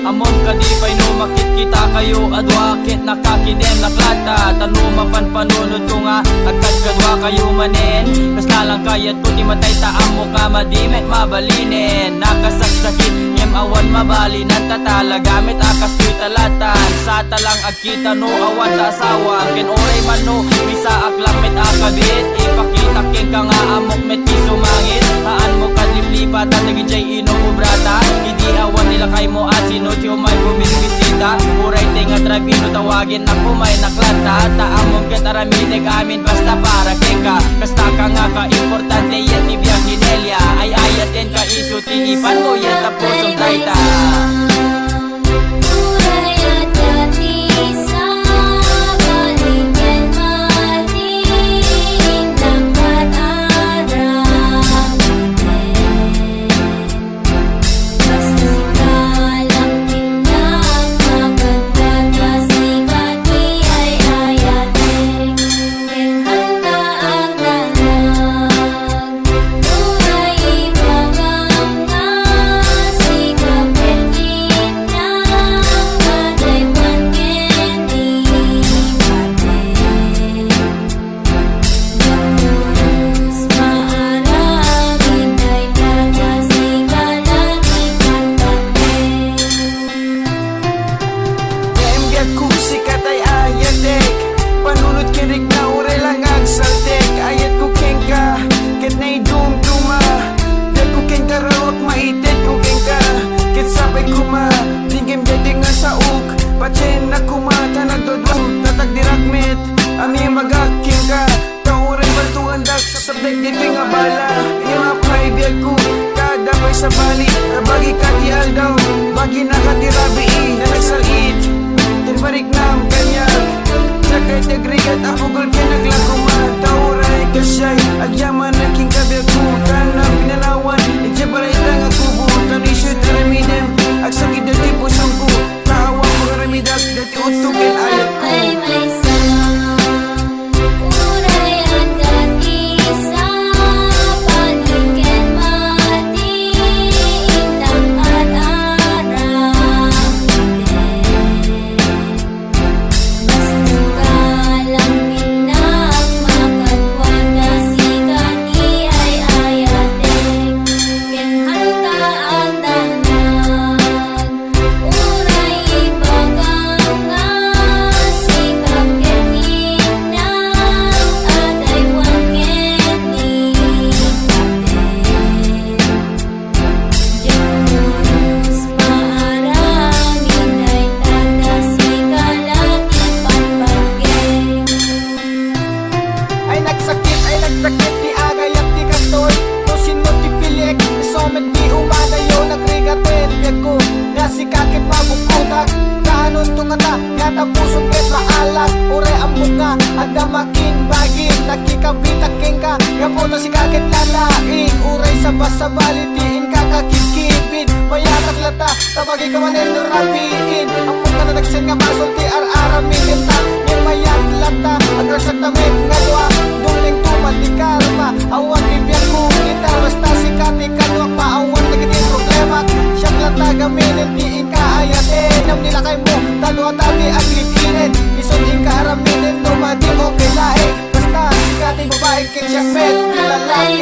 Amon ka di pa'y numakit kita kayo adwakit nakakidem naklata tanumapan panunod ko nga agad kadwa kayo manin kas nalang kayat puti matay taamo ka madimet mabalinin nakasaksakit ngem awan mabalinan tatala gamit akas ko'y talatan sa talang agkita no awan ta asawa ken oray man no bisa aklamit akabit ipakita ken ka nga amok met sumangit haan mo kadliplipat at nagijay ino ubrata hindi awan nila kay mo at sinodyo may bumisita uray tinga trabino tawagin ako may naklata taamong kataraminig amin basta para keka kasta ka nga ka importante yan ni biyang hinelya ay ayat yan ka isuti ipan mo yan tapos taita sa bali, bagi ka di aldaw bagi na ka di rabi na nagsalit tinbarik nam kanyag sakay tagrigat ako gul ka naglakuma tauray kasyay agyaman naking kabil ko kanang pinalawan ityabalay lang ako buutan isyo taraminem agsakit dati pusang ko kaawang mga ramidak dati utugin ayat ko si kakit lalaing uray sa basa balitiin kakakikipid mayatak lata tabagi ka manin rapiin ang mga nadagsin nga masulti ar-aramin kita yung mayat lata agrasak tamit nga doa duling tuman di karma awan bibyan ko kita basta si kakit kadwak maawan nagitin problema siyang lata gaminin diin kaayatin ang nila kay mo talo tabi aglitinit isundin ka haraminin tumadi mo kilain basta si kakit babae kin siyang met lalaki